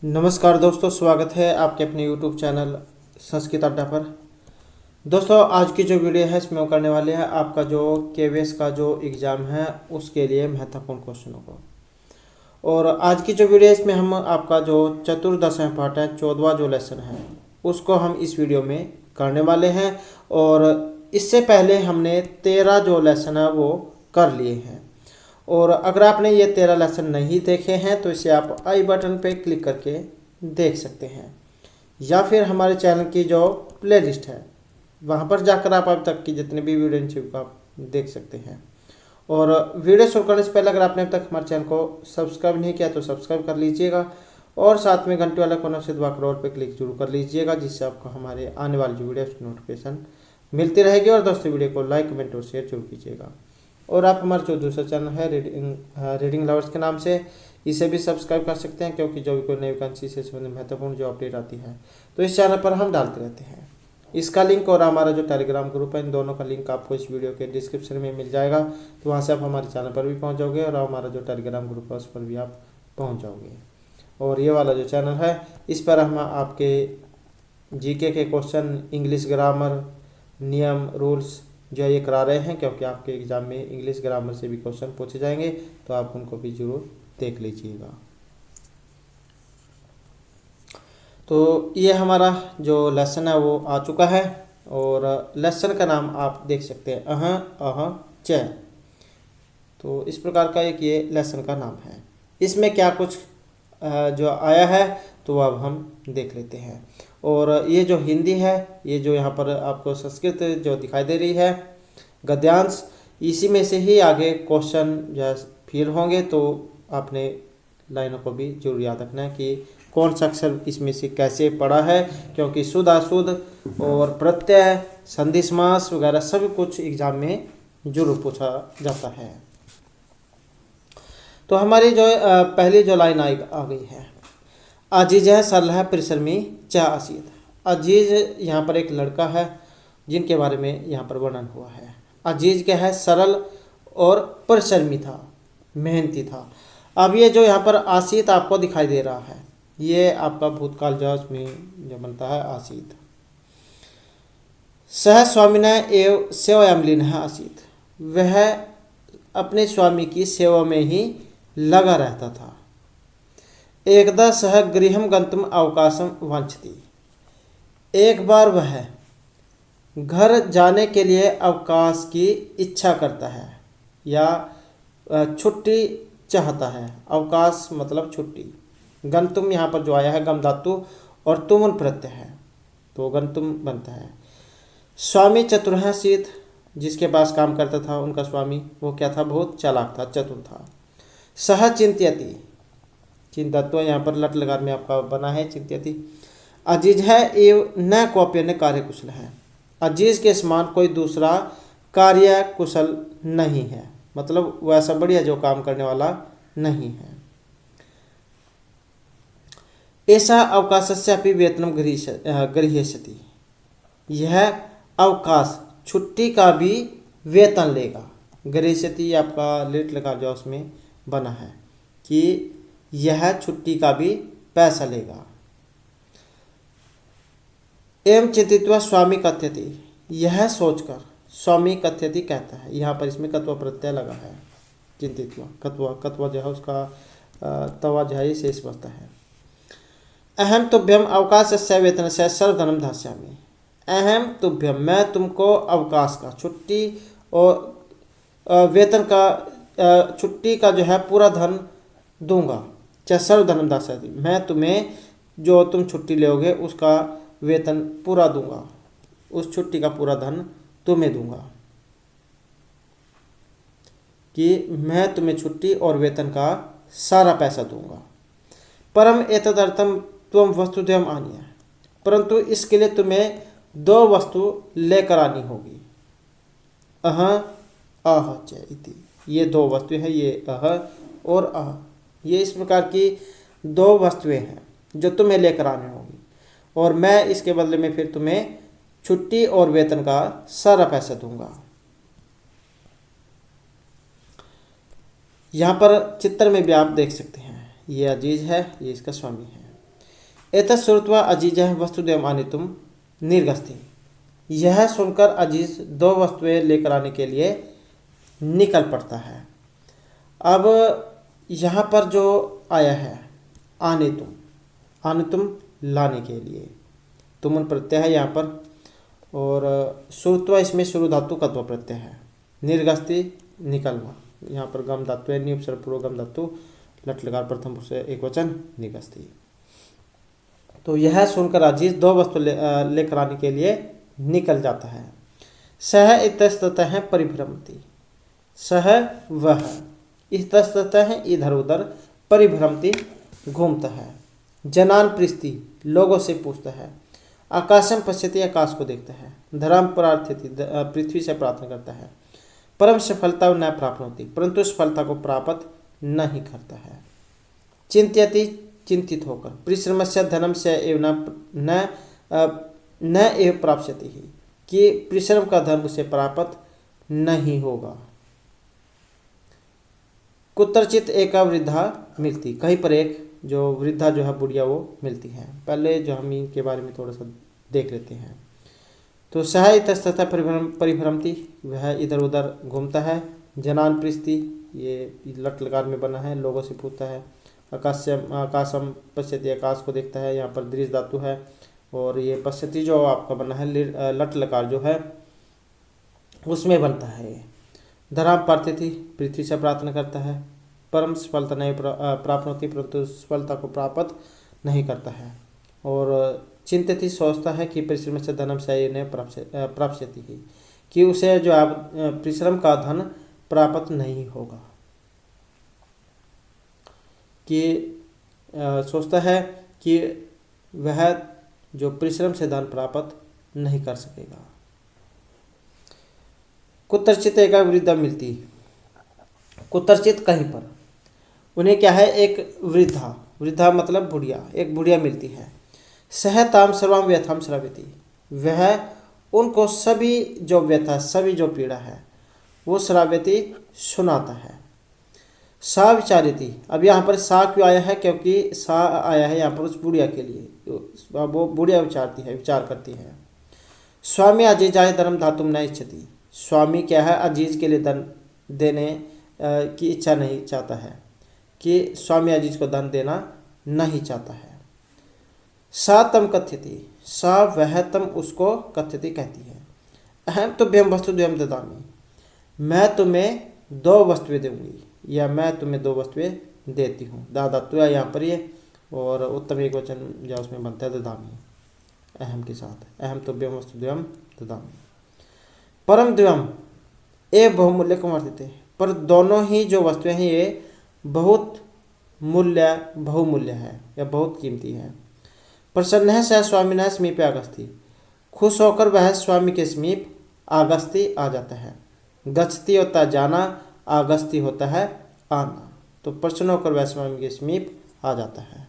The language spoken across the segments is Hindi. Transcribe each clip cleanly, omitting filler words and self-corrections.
नमस्कार दोस्तों, स्वागत है आपके अपने YouTube चैनल संस्कृत अड्डा पर। दोस्तों, आज की जो वीडियो है इसमें वो करने वाले हैं आपका जो KVS का जो एग्ज़ाम है उसके लिए महत्वपूर्ण क्वेश्चनों को। और आज की जो वीडियो है इसमें हम आपका जो चतुर्दश पाठ है, 14वां जो लेसन है उसको हम इस वीडियो में करने वाले हैं। और इससे पहले हमने 13 जो लेसन है वो कर लिए हैं। और अगर आपने ये 13 लेसन नहीं देखे हैं तो इसे आप आई बटन पे क्लिक करके देख सकते हैं, या फिर हमारे चैनल की जो प्लेलिस्ट है वहाँ पर जाकर आप अब तक की जितने भी वीडियो को आप देख सकते हैं। और वीडियो शुरू करने से पहले अगर आपने अब तक हमारे चैनल को सब्सक्राइब नहीं किया तो सब्सक्राइब कर लीजिएगा और साथ में घंटे वाला कोना से दबाकर ऑल पे क्लिक जरूर कर लीजिएगा, जिससे आपको हमारे आने वाली जो वीडियो की नोटिफिकेशन मिलती रहेगी। और दोस्तों, वीडियो को लाइक, कमेंट और शेयर जरूर कीजिएगा। और आप हमारा जो दूसरा चैनल है रीडिंग लवर्स के नाम से, इसे भी सब्सक्राइब कर सकते हैं, क्योंकि जो भी कोई नई वैकेंसी से संबंधित महत्वपूर्ण जो अपडेट आती है तो इस चैनल पर हम डालते रहते हैं। इसका लिंक और हमारा जो टेलीग्राम ग्रुप है, इन दोनों का लिंक आपको इस वीडियो के डिस्क्रिप्शन में मिल जाएगा। तो वहाँ से आप हमारे चैनल पर भी पहुँच जाओगे और हमारा जो टेलीग्राम ग्रुप है उस पर भी आप पहुँच जाओगे। और ये वाला जो चैनल है इस पर हम आपके जीके के क्वेश्चन, इंग्लिश ग्रामर, नियम, रूल्स जो ये करा रहे हैं, क्योंकि आपके एग्ज़ाम में इंग्लिश ग्रामर से भी क्वेश्चन पूछे जाएंगे, तो आप उनको भी जरूर देख लीजिएगा। तो ये हमारा जो लेसन है वो आ चुका है और लेसन का नाम आप देख सकते हैं, अह अह च। तो इस प्रकार का एक ये लेसन का नाम है। इसमें क्या कुछ जो आया है तो अब हम देख लेते हैं। और ये जो हिंदी है, ये जो यहाँ पर आपको संस्कृत जो दिखाई दे रही है गद्यांश, इसी में से ही आगे क्वेश्चन जो फिल होंगे। तो आपने लाइनों को भी जरूर याद रखना है कि कौन सा अक्षर इसमें से कैसे पढ़ा है, क्योंकि शुद्ध अशुद्ध और प्रत्यय, संधि समास वगैरह सभी कुछ एग्जाम में जरूर पूछा जाता है। तो हमारी जो पहली जो लाइन आ गई है, अजीज है सरल है परिश्रमी चा असीत। अजीज यहाँ पर एक लड़का है जिनके बारे में यहाँ पर वर्णन हुआ है। अजीज क्या है, सरल और परिश्रमी था, मेहनती था। अब ये जो यहाँ पर आसीत आपको दिखाई दे रहा है, ये आपका भूतकाल जो उसमें जो बनता है आसीत। सह स्वामिन एव सेवायामलिन है आसीत, वह अपने स्वामी की सेवा में ही लगा रहता था। एकदा सह गृहम गंतुम अवकाशम वांछति, एक बार वह घर जाने के लिए अवकाश की इच्छा करता है या छुट्टी चाहता है। अवकाश मतलब छुट्टी। गंतुम यहाँ पर जो आया है गम धातु और तुमुन प्रत्यय है, तो गंतुम बनता है। स्वामी चतुर शीत, जिसके पास काम करता था उनका स्वामी, वो क्या था, बहुत चालाक था, चतुर था। सह चिंत्यति, चिंतत्व यहाँ पर लट लकार में आपका बना है चिंत्यति। अजीज है एव न कौप्य न कार्य कुशल है, अजीज के समान कोई दूसरा कार्य कुशल नहीं है, मतलब वैसा बढ़िया जो काम करने वाला नहीं है। ऐसा अवकाशस्यापि वेतनम गृह्यति, यह अवकाश छुट्टी का भी वेतन लेगा। गृह्यति आपका लेट लगा जो उसमें बना है कि यह छुट्टी का भी पैसा लेगा। एवं चिंतित्वा स्वामी कथ्यति, यह सोचकर स्वामी कथ्यति कहता है। यहाँ पर इसमें कत्वा प्रत्यय लगा है, चिंतित्वा कत्वा जो है उसका तवा जो है शेष बचता है। अहम तुभ्यम अवकाश से वेतन से सर्वधनम धास्यामि, अहम तुभ्यम, मैं तुमको अवकाश का, छुट्टी और वेतन का, छुट्टी का जो है पूरा धन दूंगा। चाहे सर्वधनम दास्यामि, मैं तुम्हें जो तुम छुट्टी लोगे उसका वेतन पूरा दूंगा, उस छुट्टी का पूरा धन तुम्हें दूंगा, कि मैं तुम्हें छुट्टी और वेतन का सारा पैसा दूंगा। परम एतदर्थम त्वम वस्तुद्वयम आनीय, परंतु इसके लिए तुम्हें दो वस्तु लेकर आनी होगी। अह आह च इति, ये दो वस्तुएं हैं, ये अह और आह, ये इस प्रकार की दो वस्तुएं हैं जो तुम्हें लेकर आनी होगी, और मैं इसके बदले में फिर तुम्हें छुट्टी और वेतन का सारा पैसा दूंगा। यहाँ पर चित्र में भी आप देख सकते हैं, ये अजीज है, ये इसका स्वामी है। एतत् श्रुत्वा अजीजः वस्तुद्वयम् आनेतुं निर्गस्ति। यह सुनकर अजीज दो वस्तुएं लेकर आने के लिए निकल पड़ता है। अब यहाँ पर जो आया है आनेतुम, आनेतुम लाने के लिए, तुमन प्रत्यय है यहाँ पर, और श्रुत्वा इसमें शुरू धातु कत्व प्रत्यय है। निर्गस्ति निकलना, यहाँ पर गम धातु है, निउपसर्ग पूर्व गम धातु, लट लकार प्रथम पुरुष एक वचन निगस्ती। तो यह सुनकर अजीज दो वस्तु लेकर आने के लिए निकल जाता है। सह इतस्ततः परिभ्रमति, सह वह, इतस्ततः इधर उधर, परिभ्रमति घूमता है। जनान पृष्ठि, लोगों से पूछता है। आकाशम पश्यति, आकाश को देखता है। धर्म प्रार्थयति, पृथ्वी से प्रार्थना करता है। परम सफलता न प्राप्त होती, परंतु सफलता को प्राप्त नहीं करता है। चिंत्यति, चिंतित होकर। परिश्रम से धनम से एव न एव प्राप्स्यति ही, कि परिश्रम का धन उसे प्राप्त नहीं होगा। कुत्रचित एक वृद्धा मिलती, कहीं पर एक जो वृद्धा जो है बुढ़िया वो मिलती है। पहले जो हम इनके बारे में थोड़ा सा देख लेते हैं। तो सह इतस्ततः परिभ्रमति, वह इधर उधर घूमता है। जनान पृष्ठि, ये लट लकार में बना है, लोगों से पूछता है। आकाशम पश्यति, आकाश को देखता है, यहाँ पर दृश्य धातु है। और ये पश्यति जो आपका बना है लट लकार जो है उसमें बनता है। धराम प्रार्थयति, पृथ्वी से प्रार्थना करता है। परम सफलता नहीं प्राप्त होती, परंतु सफलता को प्राप्त नहीं करता है। और चिंतित सोचता है कि परिश्रम से धनम से नहीं प्राप्स्यति ही, कि उसे जो आप परिश्रम का धन प्राप्त नहीं होगा। कि सोचता है कि वह जो परिश्रम से धन प्राप्त नहीं कर सकेगा। कुत्रचित एक वृद्धा मिलती, कुत्रचित कहीं पर उन्हें क्या है, एक वृद्धा, वृद्धा मतलब बुढ़िया, एक बुढ़िया मिलती है। सह ताम सर्वाम व्यथाम श्रावयति, वह उनको सभी जो व्यथा, सभी जो पीड़ा है वो श्रावयति, सुनाता है। सा विचारिति, अब यहाँ पर सा क्यों आया है, क्योंकि सा आया है यहाँ पर उस बुढ़िया के लिए, वो बुढ़िया विचारती है, विचार करती है। स्वामी अजीजाय धर्म धातुम न इच्छति, स्वामी क्या है, अजीज के लिए धन देने की इच्छा नहीं चाहता है, कि स्वामी अजीज को धन देना नहीं चाहता है। सा तम कथ्यति, सा वह तम उसको कथ्यति कहती है। अहम तो भ्यम वस्तु द्वयम ददामी, मैं तुम्हें दो वस्तुएं दूंगी, या मैं तुम्हें दो वस्तुएं देती हूँ। दादात्व यहाँ पर ये, और उत्तम एक वचन जो उसमें बनता है ददामी, अहम के साथ। अहम तो भ्यम वस्तु द्वयम ददामी। परम द्वयम ए बहुमूल्य कमाते, पर दोनों ही जो वस्तुएं हैं ये बहुत बहुमूल्य है, या बहुत कीमती है। प्रसन्न सह स्वामिनः समीपे आगस्ति, खुश होकर वह स्वामी के समीप आगस्ति आ जाता है। गच्छति होता है जाना, आगस्ति होता है आना। तो प्रसन्न होकर वह स्वामी के समीप आ जाता है।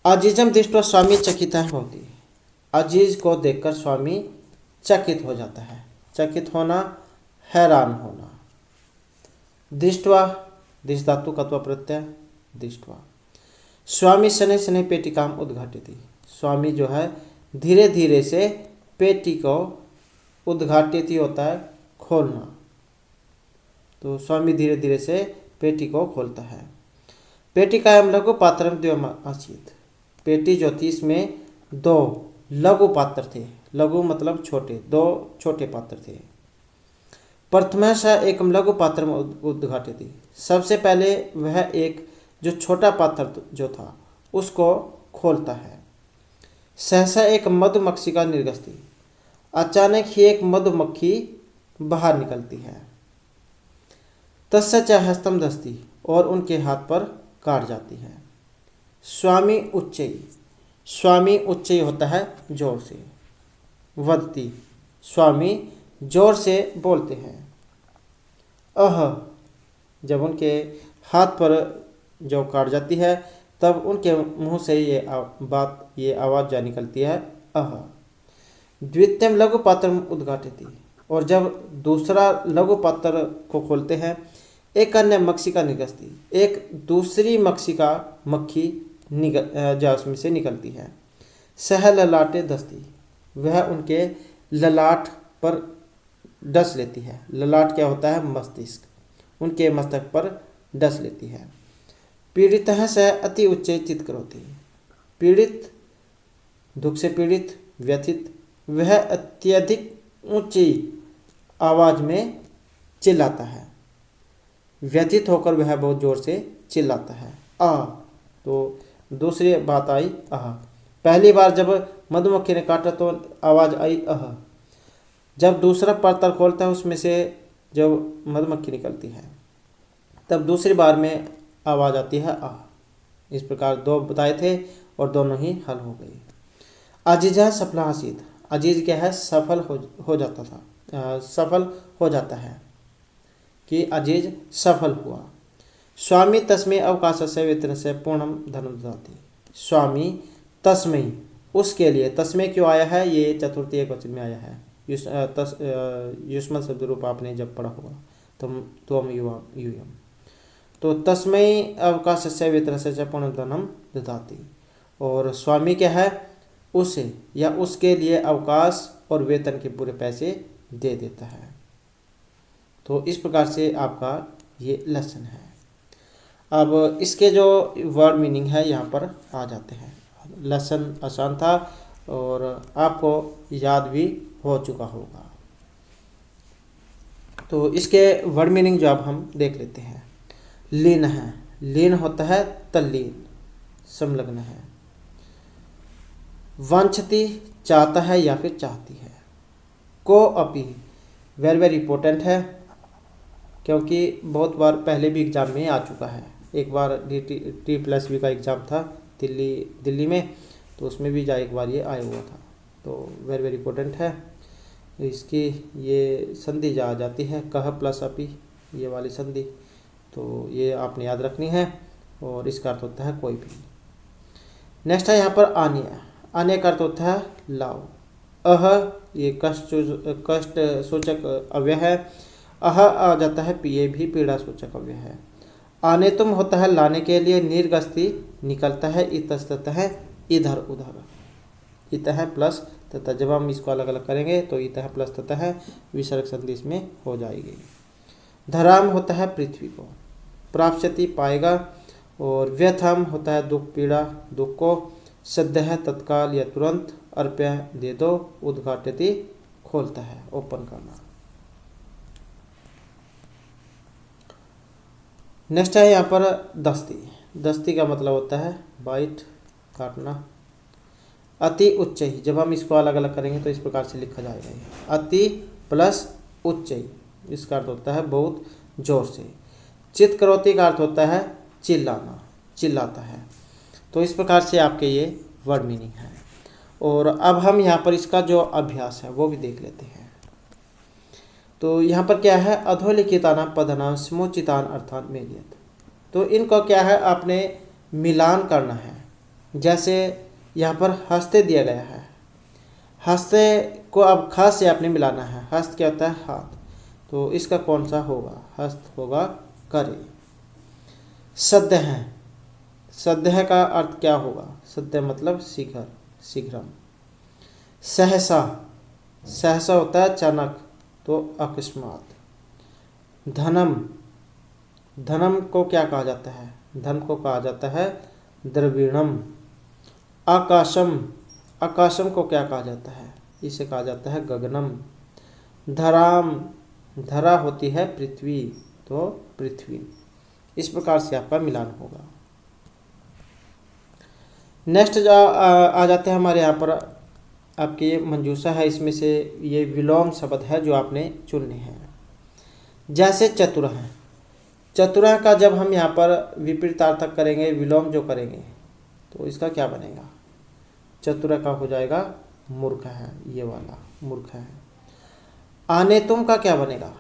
अजीजम दृष्ट्वा स्वामी चकितः भवति, अजीज को देखकर स्वामी चकित हो जाता है। चकित होना, हैरान होना। दृष्ट्वा, दृष्ट धातु कत्व प्रत्यय, दृष्ट्वा। स्वामी शनै शनै पेटिकाम उद्घाटिति, स्वामी जो है धीरे धीरे से पेटी को, उद्घाटिति होता है खोलना, तो स्वामी धीरे धीरे से पेटी को खोलता है। पेटिकायाम लघु पात्रम द्वयम आसीत्, पेटी जो थी इसमें दो लघु पात्र थे। लघु मतलब छोटे, दो छोटे पात्र थे। प्रथम स एकम लघु पात्र उद्घाटिति, सबसे पहले वह एक जो छोटा पात्र जो था उसको खोलता है। सहसा एक मधुमक्षिका निर्गस्ति, अचानक ही एक मधुमक्खी बाहर निकलती है। तस्य च हस्तम दस्ती, और उनके हाथ पर काट जाती है। स्वामी उच्चई, स्वामी उच्चई होता है जोर से। वदती, स्वामी जोर से बोलते हैं। अह, जब उनके हाथ पर जो काट जाती है तब उनके मुंह से ये आवाज़ जा निकलती है, अह। द्वितीयम लघु पात्र उद्घाटिति, और जब दूसरा लघु पात्र को खोलते हैं, एक अन्य मक्षिका निगस्ती, एक दूसरी मक्षिका मक्खी जो उसमें से निकलती है। सह ललाटे दस्ती, वह उनके ललाट पर डस लेती है। ललाट क्या होता है? मस्तिष्क, उनके मस्तक पर डस लेती है। पीड़ितः सह अति उच्च चित करोति, पीड़ित, दुख से पीड़ित, व्यथित, वह अत्यधिक ऊंची आवाज में चिल्लाता है। व्यथित होकर वह बहुत जोर से चिल्लाता है। आह, तो दूसरी बात आई आह। पहली बार जब मधुमक्खी ने काटा तो आवाज आई आह। जब दूसरा परतर खोलता है उसमें से जब मधुमक्खी निकलती है, तब दूसरी बार में आवाज आती है आह। इस प्रकार दो बताए थे और दोनों ही हल हो गई। अजीजा सफला हसीद, अजीज क्या है? सफल हो जाता था, सफल हो जाता है कि अजीज सफल हुआ। स्वामी तस्मै अवकाश से वेतन से पूर्णम धनम ददाति, स्वामी तस्मै, उसके लिए। तस्मै क्यों आया है? ये चतुर्थी एक वचन में आया है। युष्मत शब्द रूप आपने जब पढ़ा होगा तुम यूयम, तो तस्मै अवकाश से वेतन से पूर्णम धनम ददाति, और स्वामी क्या है? उसे या उसके लिए अवकाश और वेतन के पूरे पैसे दे देता है। तो इस प्रकार से आपका ये लेसन है। अब इसके जो वर्ड मीनिंग है यहाँ पर आ जाते हैं। लेसन आसान था और आपको याद भी हो चुका होगा। तो इसके वर्ड मीनिंग जो अब हम देख लेते हैं। लीन है, लीन होता है तल्लीन, संलग्न है। वांछती, चाहता है या फिर चाहती है। को अपी, वेरी वेरी इंपॉर्टेंट है, क्योंकि बहुत बार पहले भी एग्जाम में आ चुका है। एक बार T+V का एग्ज़ाम था दिल्ली में, तो उसमें भी एक बार ये आया हुआ था। तो वेरी वेरी इंपॉर्टेंट है। इसकी ये संधि जा जाती है कह प्लस अपी, ये वाली संधि, तो ये आपने याद रखनी है और इसका अर्थ होता है कोई भी। नेक्स्ट है यहाँ पर आन्य, आन्य का अर्थ होता है लाओ। अह, ये कष्ट सूचक अव्यय है। अह आ जाता है ये भी पीड़ा सूचक अव्यय है। आने तुम होता है लाने के लिए। निर्गस्ती, निकलता है। इतस्ततः, इधर उधर। इतः प्लस ततः, जब हम इसको अलग अलग करेंगे तो इतः प्लस ततः विसर्ग संधि इसमें हो जाएगी। धराम होता है पृथ्वी को। प्राप्स्यति, पाएगा। और व्यथम होता है दुख, पीड़ा, दुख को। सद्यः, तत्काल या तुरंत। अर्प्य, दे दो। उद्घाटयति, खोलता है, ओपन करना। नेक्स्ट है यहाँ पर दस्ती। दस्ती का मतलब होता है बाइट, काटना। अति उच्च ही, जब हम इसको अलग अलग करेंगे तो इस प्रकार से लिखा जाएगा। अति प्लस उच्च ही, इसका अर्थ होता है बहुत जोर से। चित करोति का अर्थ होता है चिल्लाना, चिल्लाता है। तो इस प्रकार से आपके ये वर्ड मीनिंग है। और अब हम यहाँ पर इसका जो अभ्यास है वो भी देख लेते हैं। तो यहाँ पर क्या है? अधोलिखितानां पदानां समुचितान अर्थान मेलयेत। तो इनको क्या है? आपने मिलान करना है। जैसे यहाँ पर हस्ते दिया गया है, हस्ते को अब ख से आपने मिलाना है। हस्त क्या होता है? हाथ। तो इसका कौन सा होगा? हस्त होगा करे। सद्य है, सद्य का अर्थ क्या होगा? सद्य मतलब शीघ्र, शीघ्रम। सहसा, सहसा होता है अचानक, तो अकस्मात। धनम, धनम को क्या कहा जाता है? धन को कहा जाता है द्रविणम। आकाशम, आकाशम को क्या कहा जाता है? इसे कहा जाता है गगनम। धराम, धरा होती है पृथ्वी, तो पृथ्वी। इस प्रकार से आपका मिलान होगा। नेक्स्ट आ जाते हैं हमारे यहाँ पर आपकी ये मंजूषा है। इसमें से ये विलोम शब्द है जो आपने चुनने हैं। जैसे चतुर हैं, चतुरा का जब हम यहाँ पर विपरीतार्थक करेंगे, विलोम जो करेंगे, तो इसका क्या बनेगा? चतुरा का हो जाएगा मूर्ख है, ये वाला मूर्ख है। आने तुम का क्या बनेगा?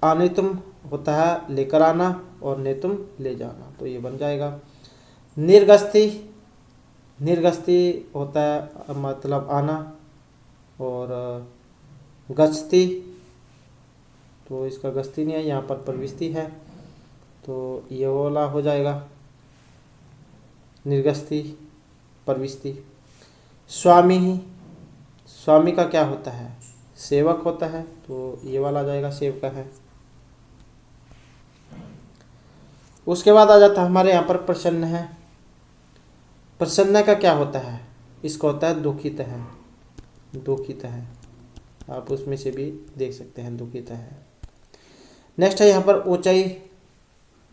आने तुम होता है लेकर आना और ने तुम ले जाना, तो ये बन जाएगा। निर्गस्ती, निर्गस्ती होता है मतलब आना, और गस्ती, तो इसका गस्ती नहीं है, यहाँ पर प्रविष्टि है। तो ये वाला हो जाएगा निर्गस्ती प्रविष्टि। स्वामी ही, स्वामी का क्या होता है, सेवक होता है, तो ये वाला आ जाएगा सेवक है। उसके बाद आ जाता है हमारे यहाँ पर प्रसन्न है। प्रसन्न का क्या होता है, इसको होता है दुखित है, दुखित है, आप उसमें से भी देख सकते हैं दुखित है। नेक्स्ट है यहाँ पर ऊंचाई।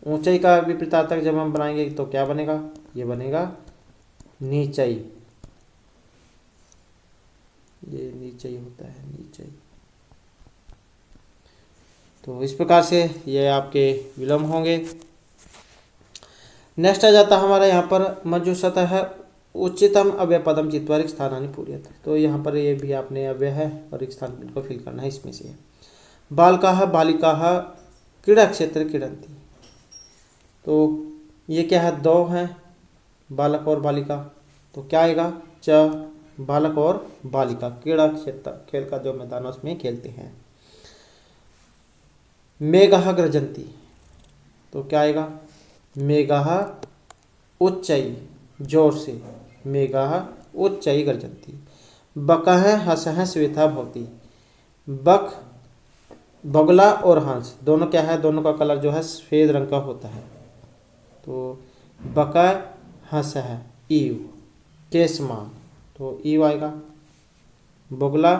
ऊंचाई का विपरीतार्थक जब हम बनाएंगे तो क्या बनेगा, ये बनेगा नीचाई, ये नीचाई होता है, नीचाई। तो इस प्रकार से ये आपके विलोम होंगे। नेक्स्ट आ जाता है हमारा यहाँ पर मजुसत है उच्चतम अव्यय पदम चित्वा रिक्त स्थानानि पूर्यते। तो यहाँ पर ये भी आपने अव्यय है और एक स्थान को फिल करना है इसमें से। बालकाः बालिकाः क्रीड़ा क्षेत्र क्रीडन्ति। तो ये क्या है, दो हैं बालक और बालिका, तो क्या आएगा च बालक और बालिका क्रीड़ा क्षेत्र खेल का जो मैदान है उसमें खेलते हैं। मेघः गर्जन्ति, तो क्या आएगा मेघः उच्चई जोर से, मेघः उच्चई गर्जन्ति। बकः हंसः स्वेता भवति। बक बगुला और हंस दोनों क्या है, दोनों का कलर जो है सफेद रंग का होता है। तो बका हंस है ईव के समान, तो ईव आएगा। बगुला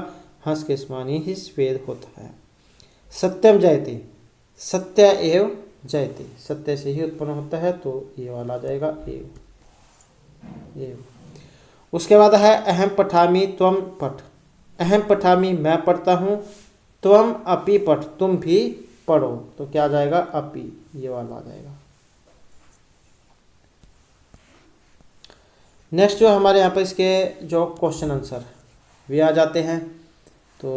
हंस के समान ही सफेद होता है। सत्यम जयते, सत्य एव जयते, सत्य से ही उत्पन्न होता है, तो ये वाला आ जाएगा एव, एव। उसके बाद है अहम पठामि त्वम पठ। अहम पठामि मैं पढ़ता हूँ, त्वम अपि पठ तुम भी पढ़ो, तो क्या आ जाएगा अपि, ये वाला आ जाएगा। नेक्स्ट जो हमारे यहाँ पर इसके जो क्वेश्चन आंसर वे आ जाते हैं। तो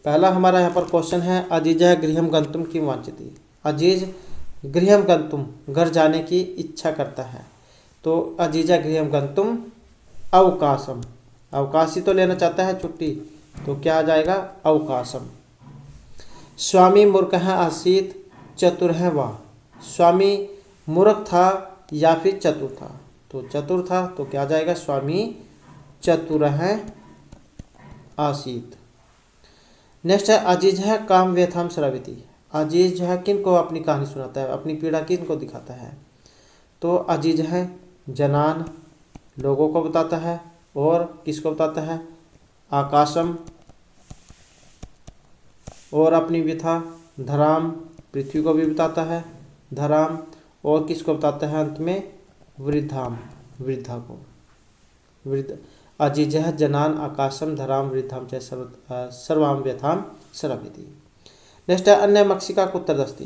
पहला हमारा यहाँ पर क्वेश्चन है अजीजः गृहं गन्तुं किं वाञ्छति। अजीज गृहं गन्तुं घर जाने की इच्छा करता है, तो अजीजः गृहं गन्तुं अवकाशम, अवकाश ही तो लेना चाहता है छुट्टी, तो क्या आ जाएगा अवकाशम। स्वामी मूर्खः आसीत् चतुरः वा। स्वामी मूर्ख था या फिर चतुर था, तो चतुर था, तो क्या आ जाएगा स्वामी चतुरः आसीत्। नेक्स्ट है अजीज है काम व्यथाम श्रावयति। अजीज है किन को अपनी कहानी सुनाता है, अपनी पीड़ा किन को दिखाता है, तो अजीज है जनान लोगों को बताता है, और किसको बताता है आकाशम, और अपनी व्यथा धराम पृथ्वी को भी बताता है धराम, और किसको बताता है अंत में वृद्धाम वृद्धा को। वृद्ध अजीज है जनान आकाशम धराम वृद्धाम च सर्वाम व्यथाम श्रावयति। नेक्स्ट है अन्य मक्षिका कुत्रदस्ति।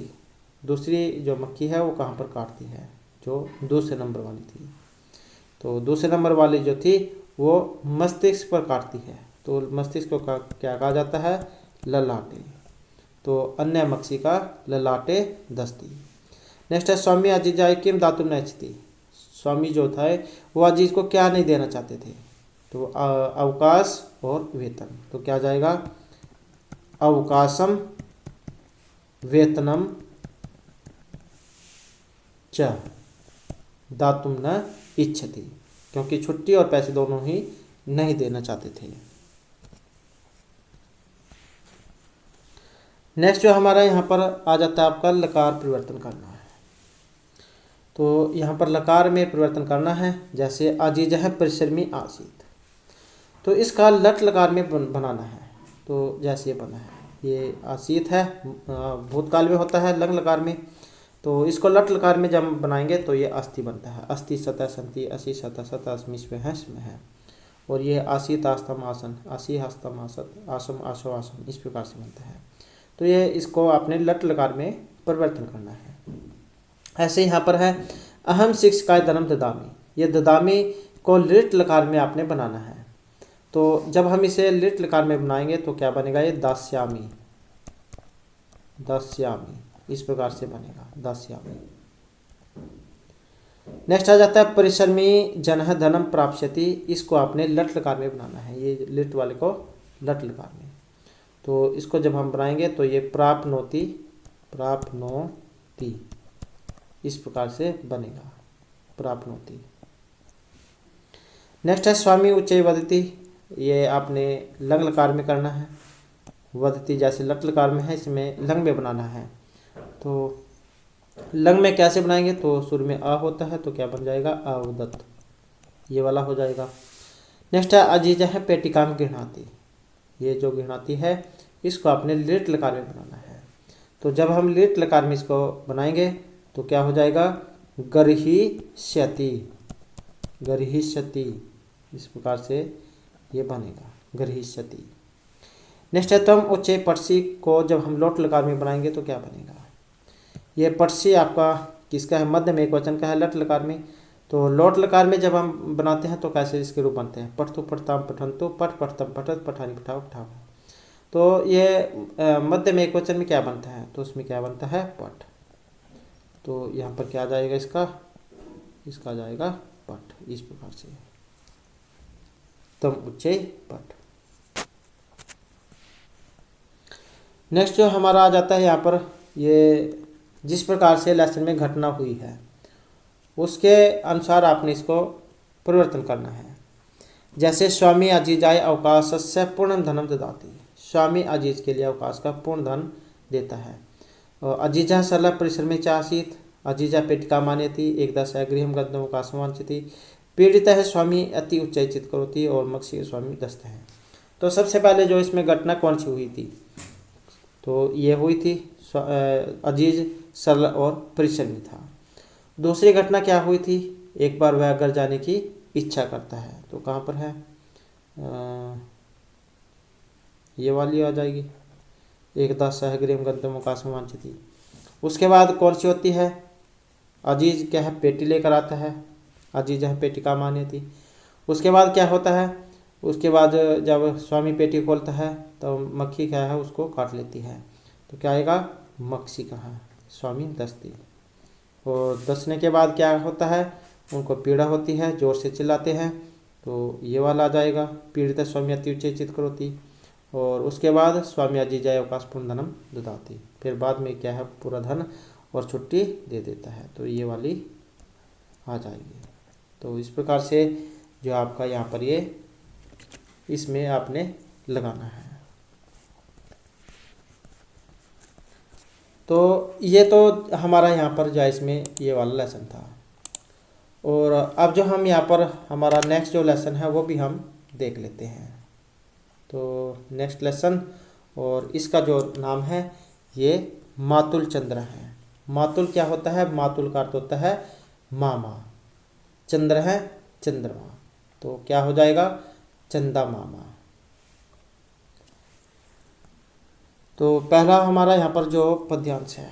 दूसरी जो मक्खी है वो कहाँ पर काटती है, जो दूसरे नंबर वाली थी, तो दूसरे नंबर वाली जो थी वो मस्तिष्क पर काटती है, तो मस्तिष्क को क्या कहा जाता है ललाटे, तो अन्य मक्षिका ललाटे दस्ती। नेक्स्ट है स्वामी अजीजाय किम दातुम न इच्छति। स्वामी जो था वो अजीज को क्या नहीं देना चाहते थे, तो अवकाश और वेतन, तो क्या जाएगा अवकाशम वेतनम च दातुम न इच्छति, क्योंकि छुट्टी और पैसे दोनों ही नहीं देना चाहते थे। नेक्स्ट जो हमारा यहाँ पर आ जाता है आपका लकार परिवर्तन करना है। तो यहाँ पर लकार में परिवर्तन करना है, जैसे अजीज है परिश्रमी आसीत, तो इसका लट लकार में बनाना है। तो जैसे ये बना है, ये आसीत है भूतकाल में होता है लंग लकार में, तो इसको लट लकार में जब बनाएंगे तो ये अस्थि बनता है। अस्थि सतः संति असी सतः सतः अस्मि स्म है, और ये आसीत आस्तम आसन असी हस्तम आसत आसम आशो आसम, इस प्रकार से बनता है। तो ये इसको आपने लट लकार में परिवर्तन करना है। ऐसे यहाँ पर है अहम शिक्षकाय धनम ददामी। ये ददामी को लिट लकार में आपने बनाना है, तो जब हम इसे लिट लकार में बनाएंगे तो क्या बनेगा ये दास्यामी, दास्यामी, इस प्रकार से बनेगा दास्यामी। नेक्स्ट आ जाता है परिश्रमी जनः धनम प्राप्स्यति। इसको आपने लट लकार में बनाना है, ये लिट वाले को लट लकार में, तो इसको जब हम बनाएंगे तो ये प्राप्नोति प्राप्नोति, इस प्रकार से बनेगा प्राप्नोति। नेक्स्ट है स्वामी उच्चै वदति। ये आपने लंग लकार में करना है। वदति जैसे लट लकार में है, इसमें लंग में बनाना है। तो लंग में कैसे बनाएंगे, तो शुरू में अ होता है तो क्या बन जाएगा, अवदत्त, ये वाला हो जाएगा। नेक्स्ट है अजीजा है पेटिकाम गृह्णाति। ये जो गृह्णाति है इसको आपने लिट लकार में बनाना है। तो जब हम लिट लकार में इसको बनाएंगे तो क्या हो जाएगा, गर्हिष्यति, गर्हिष्यति, इस प्रकार से ये बनेगा गर्हिष्यति। नेक्स्ट है तम उच्चै पटसी को जब हम लोट लकार में बनाएंगे तो क्या बनेगा, ये पटसी आपका किसका है, मध्य में एक वचन का है लट लकार में। तो लोट लकार में जब हम बनाते हैं तो कैसे इसके रूप बनते हैं, पठतु पठताम पठंतु, पठ पठतम पठत, पठानी पठाओ पठाओ। तो ये मध्य में एक वचन में क्या बनता है, तो उसमें क्या बनता है, पठ। तो यहाँ पर क्या आ जाएगा, इसका आ जाएगा पठ, इस प्रकार से तम उच्चै पठ। नेक्स्ट जो हमारा आ जाता है यहाँ पर, ये जिस प्रकार से लेसन में घटना हुई है उसके अनुसार आपने इसको परिवर्तन करना है। जैसे स्वामी अजीजाय अवकाशस्य पूर्ण धनम ददाति, स्वामी अजीज के लिए अवकाश का पूर्ण धन देता है। और अजीजा सरला परिश्रमे च आसीत्, अजीजा पेटिका मान्यति, एकदा गृहम गद्यम अवकाशम वांछति, पीड़ित है स्वामी अति उच्चैचित करोति, और मक्षी स्वामी दस्त है। तो सबसे पहले जो इसमें घटना कौन सी हुई थी, तो ये हुई थी अजीज सरल और परिश्रमी था। दूसरी घटना क्या हुई थी, एक बार वह घर जाने की इच्छा करता है, तो कहाँ पर है, ये वाली आ जाएगी, एकदा गृहम गद्यम अवकाशम वांछति। उसके बाद कौन सी होती है, अजीज क्या है, पेटी लेकर आता है, अजीज है पेटिका मान्यति। उसके बाद क्या होता है, उसके बाद जब स्वामी पेटी खोलता है तो मक्खी क्या है उसको काट लेती है, तो क्या आएगा, मक्षी कहाँ, स्वामी दस्ती। और दसने के बाद क्या होता है, उनको पीड़ा होती है, जोर से चिल्लाते हैं, तो ये वाला आ जाएगा, पीड़ित स्वामी अति उच्चैचित करोति। और उसके बाद स्वामी अजीजाय अवकाश पूर्ण धनम ददाति, फिर बाद में क्या है, पूरा धन और छुट्टी दे देता है, तो ये वाली आ जाएगी। तो इस प्रकार से जो आपका यहाँ पर ये इसमें आपने लगाना है। तो ये तो हमारा यहाँ पर जो इसमें ये वाला लेसन था। और अब जो हम यहाँ पर हमारा नेक्स्ट जो लेसन है वो भी हम देख लेते हैं। तो नेक्स्ट लेसन, और इसका जो नाम है ये मातुल चंद्र है। मातुल क्या होता है, मातुल का अर्थ होता है मामा, चंद्र है चंद्रमा, तो क्या हो जाएगा, चंदा मामा। तो पहला हमारा यहाँ पर जो पद्यांश है,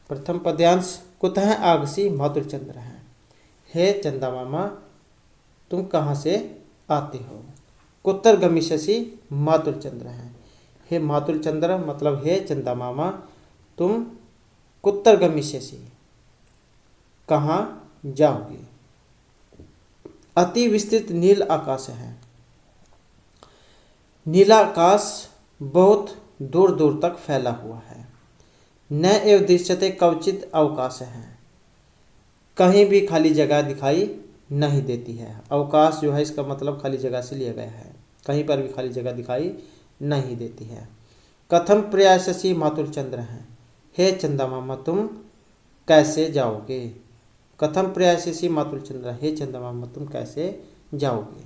प्रथम पद्यांश कुतः आगसी मातुल चंद्र है, हे चंदा मामा तुम कहाँ से आते हो। कुत्तर गमिष्यसि मातुल चंद्र है, हे मातुल चंद्र मतलब हे चंदा मामा तुम कुत्तर गमिष्यसि कहाँ जाओगे। अति विस्तृत नील आकाश है, नीला आकाश बहुत दूर दूर तक फैला हुआ है। न एव दृश्यते कवचित अवकाश है, कहीं भी खाली जगह दिखाई नहीं देती है। अवकाश जो है इसका मतलब खाली जगह से लिया गया है, कहीं पर भी खाली जगह दिखाई नहीं देती है। कथम प्रयाससी मातुल चंद्र है, हे चंदा मामा तुम कैसे जाओगे। कथम प्रयाससी मातुल चंद्र, हे चंदा मामा तुम कैसे जाओगे।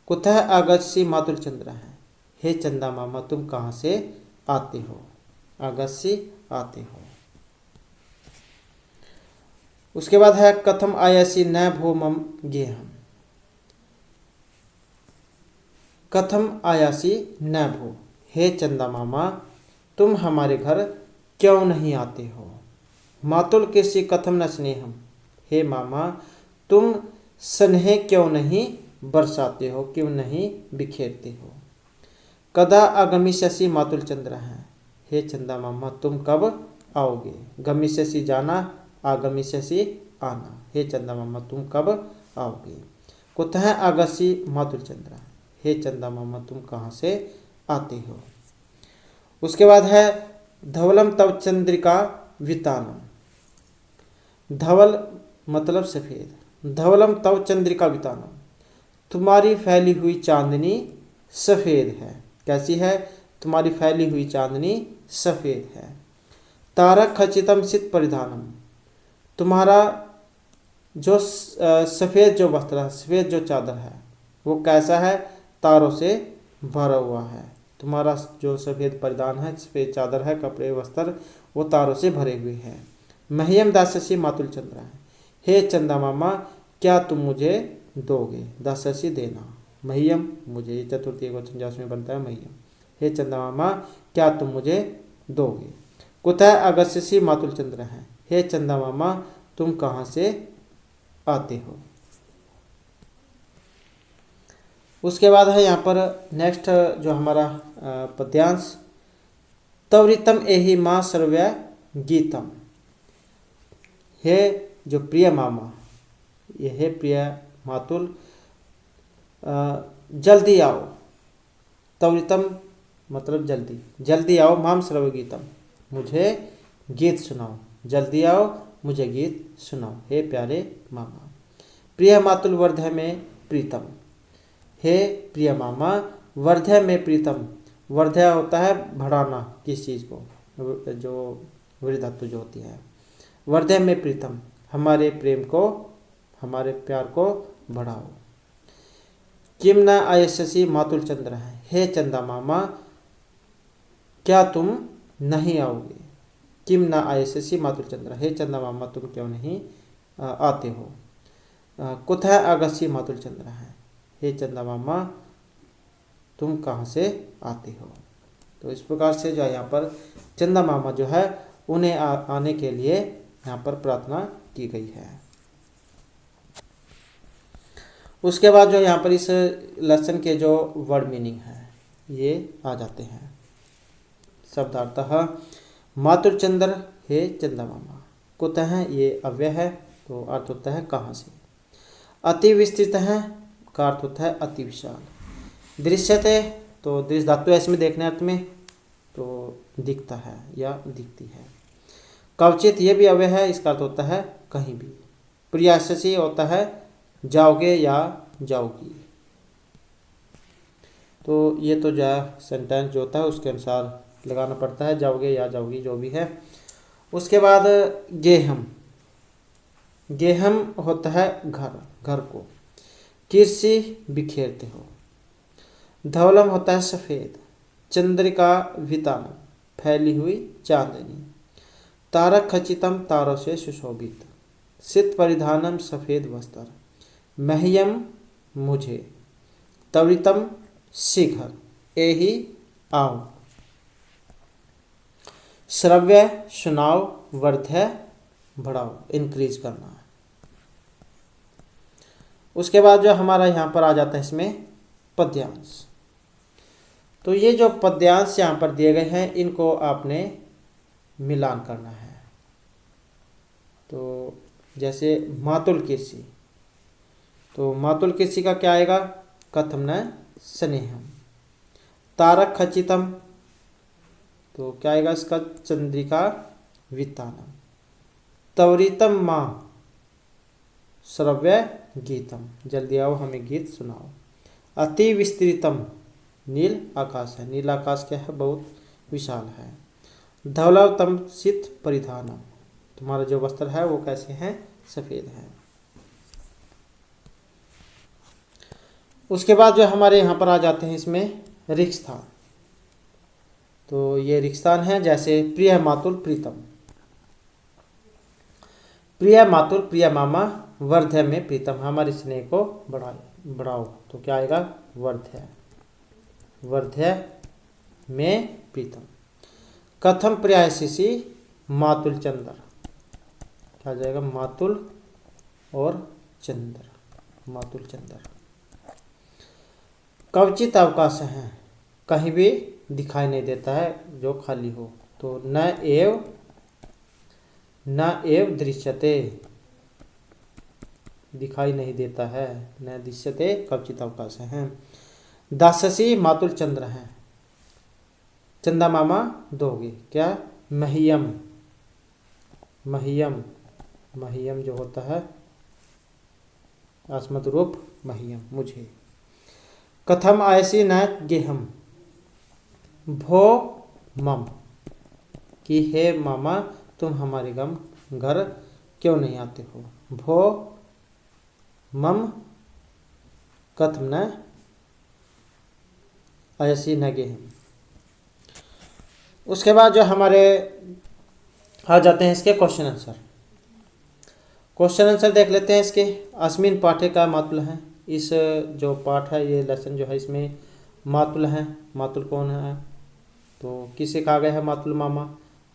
कुतः आगच्छसि मातुल चंद्र है, हे चंदा मामा तुम कहाँ से आते हो। आगच्छसि आते हो। उसके बाद है कथम आयासि न भो मम गेहम। कथम आयासि न भो, हे चंदा मामा तुम हमारे घर क्यों नहीं आते हो। मातुल कृषि कथम न स्नेहम, हे मामा तुम स्नेह क्यों नहीं बरसाते हो, क्यों नहीं बिखेरते हो। कदा आगमिष्यसि मातुल चंद्र है, हे चंदा मामा तुम कब आओगे। गमिष्यसि जाना, आगमिष्यसि आना, हे चंदा मामा तुम कब आओगे। कुतः आगच्छसि मातुल चंद्र, हे चंदा मामा तुम कहाँ से आते हो। उसके बाद है धवलम तव चंद्रिका वितानम। धवल मतलब सफ़ेद। धवलम तव चंद्रिका वितानम, तुम्हारी फैली हुई चांदनी सफ़ेद है। कैसी है? तुम्हारी फैली हुई चांदनी सफ़ेद है। तारक खचितम सित परिधानम, तुम्हारा जो सफ़ेद जो वस्त्र है, सफ़ेद जो चादर है वो कैसा है? तारों से भरा हुआ है। तुम्हारा जो सफ़ेद परिधान है, सफ़ेद चादर है, कपड़े वस्त्र, वो तारों से भरे हुए हैं। मह्यम दाससी मातुल चंद्र है, हे चंदा मामा क्या तुम मुझे दोगे? दाससी देना, मह्यम मुझे, ये चतुर्थी वचन जिसमें बनता है मह्यम, हे चंदा मामा क्या तुम मुझे दोगे? कुतः अगस्यसी मातुल चंद्र है, हे चंदा मामा तुम कहाँ से आते हो? उसके बाद है यहाँ पर नेक्स्ट जो हमारा पद्यांश, तवरितम एहि माँ सर्व्य गीतम, हे जो प्रिय मामा, ये हे प्रिय मातुल जल्दी आओ। तवरितम मतलब जल्दी, जल्दी आओ, माम श्रव्य गीतम, मुझे गीत सुनाओ, जल्दी आओ मुझे गीत सुनाओ, हे प्यारे मामा। प्रिय मातुल वर्धय में प्रीतम, हे प्रिय मामा वर्धय में प्रीतम। वर्धय होता है बढ़ाना किस चीज़ को, जो वृद्धातु जो होती है। वर्धय में प्रीतम, हमारे प्रेम को, हमारे प्यार को बढ़ाओ। किम न आयस्यसि मातुल चंद्र है, हे चंदा मामा क्या तुम नहीं आओगे? किम न आयस्यसि मातुल चंद्र, हे चंदा मामा तुम क्यों नहीं आते हो? कुतः आगस्य मातुल चंद्र है, हे चंदा मामा तुम कहाँ से आते हो? तो इस प्रकार से जो है यहाँ पर चंदा मामा जो है उन्हें आने के लिए यहाँ पर प्रार्थना की गई है। उसके बाद जो यहाँ पर इस लेसन के जो वर्ड मीनिंग है ये आ जाते हैं। शब्दार्थः मातुल चंद्र, हे चंदा मामा। कुतः ये अव्यय है तो अर्थ होता है कहाँ से। अति विस्तृत है का अर्थ होता है अति विशाल। दृश्यते तो दृश्य धातु है इसमें देखने अर्थ में, तो दिखता है या दिखती है। कवचित ये भी अव्यय है, इसका अर्थ होता है कहीं भी। प्रियाससी होता है जाओगे या जाओगी। तो ये तो जो सेंटेंस जो होता है उसके अनुसार लगाना पड़ता है, जाओगे या जाओगी जो भी है। उसके बाद गेहम, गेहम होता है घर, घर को। कृषि बिखेरते हो। धवलम होता है सफ़ेद। चंद्रिका वितानम फैली हुई चांदनी। तारक खचितम तारों से सुशोभित। सित परिधानम सफ़ेद वस्त्र। मह्यम मुझे। तवरितम शीघ्र, एहि आओ। श्रव्य सुनाओ, वर्धय बढ़ाओ, इंक्रीज करना। उसके बाद जो हमारा यहाँ पर आ जाता है इसमें पद्यांश। तो ये जो पद्यांश यहाँ पर दिए गए हैं इनको आपने मिलान करना है। तो जैसे मातुल कृषि, तो मातुल कृषि का क्या आएगा? कथम न स्नेहम। तारक खचितम तो क्या आएगा इसका? चंद्रिका वितानम। त्वरितम माँ श्रव्य गीतम, जल्दी आओ हमें गीत सुनाओ। अति विस्तृतम नील आकाश है, नील आकाश क्या है? बहुत विशाल है। धवलतम सित परिधानम, तुम्हारा जो वस्त्र है वो कैसे हैं? सफ़ेद है। उसके बाद जो हमारे यहाँ पर आ जाते हैं इसमें रिक्स्थान। तो ये रिक्स्थान है जैसे प्रिय मातुल प्रीतम। प्रिय मातुल प्रिय मामा वर्धय में प्रीतम, हमारे स्नेह को बढ़ाओ। तो क्या आएगा? वर्धय, वर्धय में प्रीतम। कथम प्रियासिसी मातुल चंद्र, क्या जाएगा? मातुल और चंद्र, मातुल चंद्र। कवचित अवकाश है, कहीं भी दिखाई नहीं देता है जो खाली हो। तो न एव दृश्यते, दिखाई नहीं देता है। न दृश्यते कवचित अवकाश है। दाससी मातुल चंद्र है, चंदा मामा दोगे क्या? मह्यम, मह्यम मह्यम जो होता है अस्मत् रूप मह्यम मुझे। कथम आयसी न गेहम भो मम कि हे मामा तुम हमारे घर क्यों नहीं आते हो। भो मम कथम न आयसी न गेहम। उसके बाद जो हमारे आ जाते हैं इसके क्वेश्चन आंसर। क्वेश्चन आंसर देख लेते हैं इसके। अस्मिन पाठ्य का मातुल है। इस जो पाठ है ये लेसन जो है इसमें मातुल है। मातुल कौन है तो किसे कहा गया है मातुल मामा।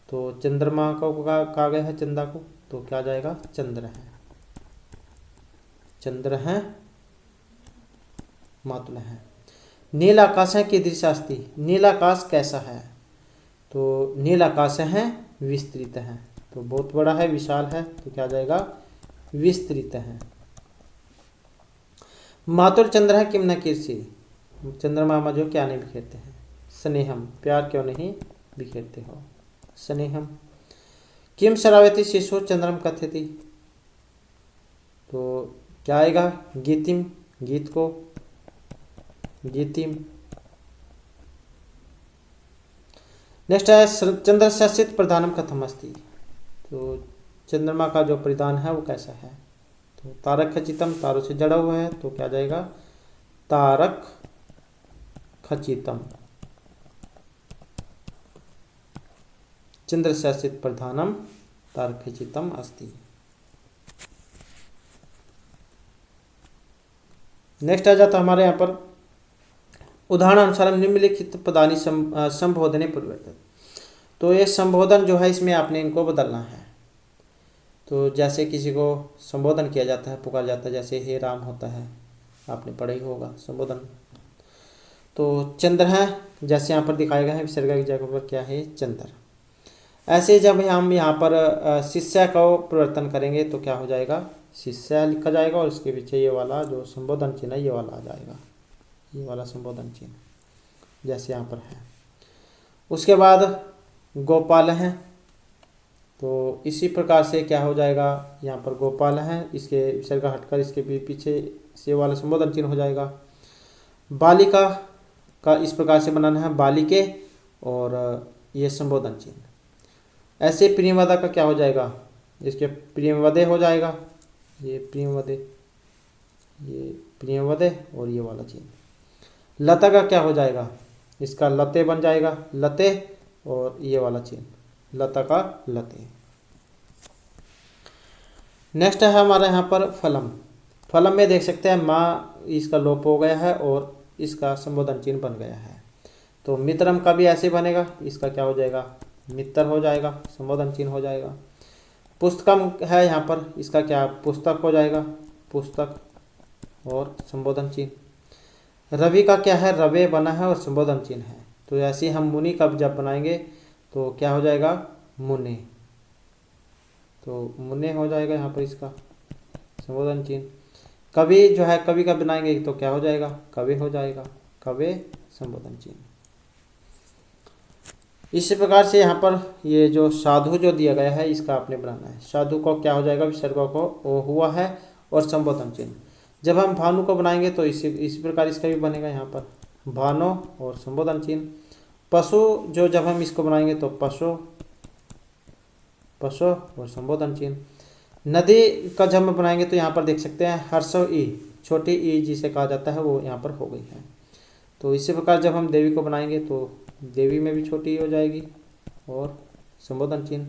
तो चंद्रमा को कहा गया है चंदा को। तो क्या जाएगा चंद्र है। चंद्र है मातुल है। नील आकाश है कीदृश अस्ति। नील आकाश कैसा है तो नील आकाश है विस्तृत है। तो बहुत बड़ा है विशाल है। तो क्या जाएगा विस्तृत है। मातुल चंद्र है किम न कीर्षि। चंद्रमा जो क्या नहीं बिखेरते हैं। स्नेहम प्यार क्यों नहीं बिखेरते हो। स्नेहम। किम श्रावयति शिशु चंद्रम कथयति। तो क्या आएगा गीतिम गीत को गीतिम। नेक्स्ट है चंद्र शासित प्रधानम कथम अस्ति। तो चंद्रमा का जो परिधान है वो कैसा है। तो तारक खचितम तारों से जड़ा हुआ है। तो क्या जाएगा तारक खचितम। चंद्र शासित प्रधानम तारक खचितम अस्ति। नेक्स्ट आ जाता हमारे यहाँ पर उदाहरण अनुसार निम्नलिखित पदानि संबोधने परिवर्तित। तो ये संबोधन जो है इसमें आपने इनको बदलना है। तो जैसे किसी को संबोधन किया जाता है पुकार जाता है जैसे हे राम होता है आपने पढ़ा ही होगा संबोधन। तो चंद्र है जैसे यहाँ पर दिखाया गया है विसर्ग की जगह पर क्या है चंद्र। ऐसे जब हम यहाँ पर शिष्य को परिवर्तन करेंगे तो क्या हो जाएगा शिष्य लिखा जाएगा और उसके पीछे ये वाला जो संबोधन चिन्ह है ये वाला आ जाएगा। ये वाला संबोधन चिन्ह जैसे यहाँ पर है। उसके बाद गोपाल है। तो इसी प्रकार से क्या हो जाएगा यहाँ पर गोपाल है इसके विसर्ग हटकर इसके पीछे से वाला संबोधन चिन्ह हो जाएगा। बालिका का इस प्रकार से बनाना है बालिके और ये संबोधन चिन्ह। ऐसे प्रियवदा का क्या हो जाएगा इसके प्रियवदे हो जाएगा। ये प्रियवदे ये प्रियवदे और ये वाला चिन्ह। लता का क्या हो जाएगा इसका लते बन जाएगा लते और ये वाला चिन्ह लता का लते। नेक्स्ट है हमारा यहाँ पर फलम। फलम में देख सकते हैं माँ इसका लोप हो गया है और इसका संबोधन चिन्ह बन गया है। तो मित्रम का भी ऐसे बनेगा इसका क्या हो जाएगा मित्र हो जाएगा संबोधन चिन्ह हो जाएगा। पुस्तकम है यहाँ पर इसका क्या पुस्तक हो जाएगा पुस्तक और संबोधन चिन्ह। रवि का क्या है रवे बना है और संबोधन चिन्ह है। तो ऐसे हम मुनि का जब बनाएंगे तो क्या हो जाएगा मुने। तो मुने हो जाएगा यहाँ पर इसका संबोधन चिन्ह। कवि जो है कवि का बनाएंगे तो क्या हो जाएगा कवि हो जाएगा कवे संबोधन चिन्ह। इसी प्रकार से यहाँ पर ये जो साधु जो दिया गया है इसका आपने बनाना है। साधु को क्या हो जाएगा विसर्ग को ओ हुआ है और संबोधन चिन्ह। जब हम भानु को बनाएंगे तो इसी प्रकार इसका भी बनेगा यहाँ पर भानो और संबोधन चिन्ह। पशु जो जब हम इसको बनाएंगे तो पशु पशु और संबोधन चिन्ह। नदी का जब हम बनाएंगे तो यहाँ पर देख सकते हैं हर्षव ई छोटी ई जिसे कहा जाता है वो यहाँ पर हो गई है। तो इसी प्रकार जब हम देवी को बनाएंगे तो देवी में भी छोटी हो जाएगी और संबोधन चिन्ह।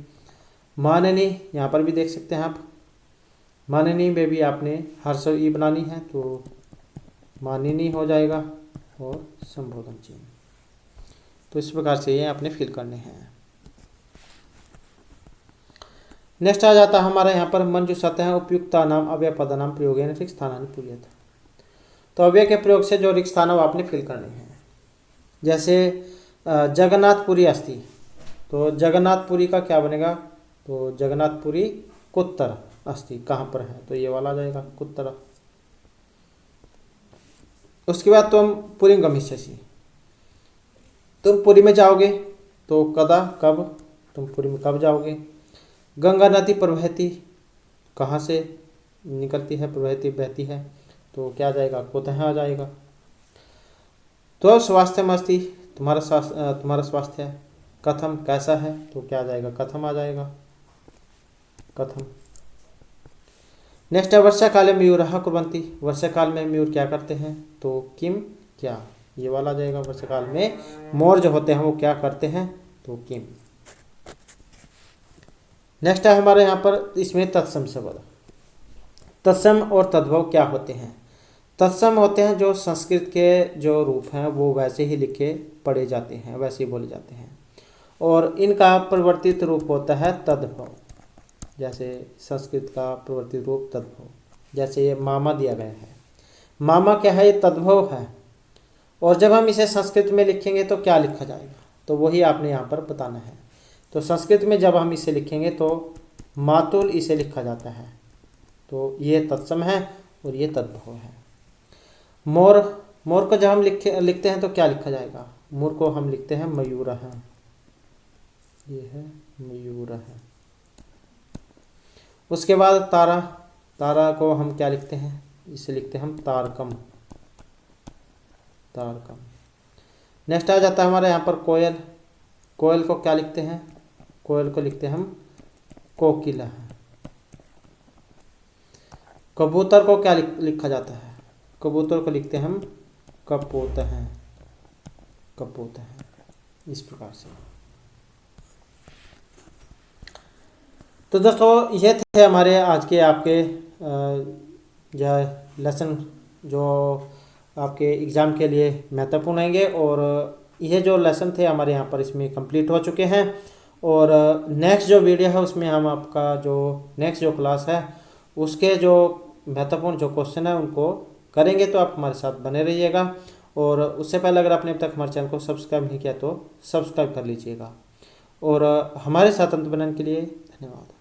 माननी यहाँ पर भी देख सकते हैं आप माननी में भी आपने हर्षव ई बनानी है तो मानिनी हो जाएगा और संबोधन चिन्ह। तो इस प्रकार से ये आपने फिल करने हैं। नेक्स्ट आ जाता है हमारा यहाँ पर मंजूषाते हैं उपयुक्ता नाम अव्यय पदनाम प्रयोग रिक्त स्थानानि पूर्यत। तो अव्यय के प्रयोग से जो रिक्त स्थान आपने फिल करने हैं। जैसे जगन्नाथपुरी अस्ति तो जगन्नाथपुरी का क्या बनेगा तो जगन्नाथपुरी कुत्तर अस्ति कहाँ पर है तो ये वाला आ जाएगा कुत्तर। उसके बाद तुम पुरी गमिष्यसि तुम पुरी में जाओगे तो कदा कब तुम पुरी में कब जाओगे। गंगा नदी प्रवहति कहाँ से निकलती है, प्रवहती बहती है, तो क्या आ जाएगा, कोतः आ जाएगा। तो स्वास्थ्यमस्ति, तुम्हारा स्वास्थ्य है। कथम, कैसा है, तो क्या आ जाएगा, कथम आ जाएगा, कथम। नेक्स्ट है वर्षा काले मयूरः कुर्वन्ति, वर्षा काल में मयूर क्या करते हैं, तो किम, क्या, ये वाला आ जाएगा। वर्षा काल में मोर जो होते हैं वो क्या करते हैं, तो किम। नेक्स्ट है हमारे यहाँ पर, इसमें तत्सम शब्द। तत्सम और तद्भव क्या होते हैं। तत्सम होते हैं जो संस्कृत के जो रूप हैं वो वैसे ही लिखे पढ़े जाते हैं, वैसे ही बोले जाते हैं। और इनका परिवर्तित रूप होता है तद्भव, जैसे संस्कृत का परिवर्तित रूप तद्भव। जैसे ये मामा दिया गया है, मामा क्या है, ये तद्भव है। और जब हम इसे संस्कृत में लिखेंगे तो क्या लिखा जाएगा, तो वही आपने यहाँ पर बताना है। तो संस्कृत में जब हम इसे लिखेंगे तो मातुल इसे लिखा जाता है, तो ये तत्सम है और ये तद्भव है। मोर, मोर को जब हम लिखते हैं तो क्या लिखा जाएगा, मोर को हम लिखते हैं मयूरः, ये है मयूरः। उसके बाद तारा, तारा को हम क्या लिखते हैं, इसे लिखते हैं हम तारकम, तारकम। नेक्स्ट आ जाता है हमारे यहाँ पर कोयल, कोयल को क्या लिखते हैं, कोयल को लिखते हैं हम कोकिला। कबूतर को क्या लिखा जाता है, कबूतर को लिखते हैं हम कपोतः, कपोतः, इस प्रकार से। तो दोस्तों ये थे हमारे आज के आपके जो लेसन जो आपके एग्ज़ाम के लिए महत्वपूर्ण होंगे। और ये जो लेसन थे हमारे यहाँ पर इसमें कंप्लीट हो चुके हैं। और नेक्स्ट जो वीडियो है उसमें हम आपका जो नेक्स्ट जो क्लास है उसके जो महत्वपूर्ण जो क्वेश्चन है उनको करेंगे, तो आप हमारे साथ बने रहिएगा। और उससे पहले अगर आपने अब तक हमारे चैनल को सब्सक्राइब नहीं किया तो सब्सक्राइब कर लीजिएगा। और हमारे साथ अंत बनाने के लिए धन्यवाद।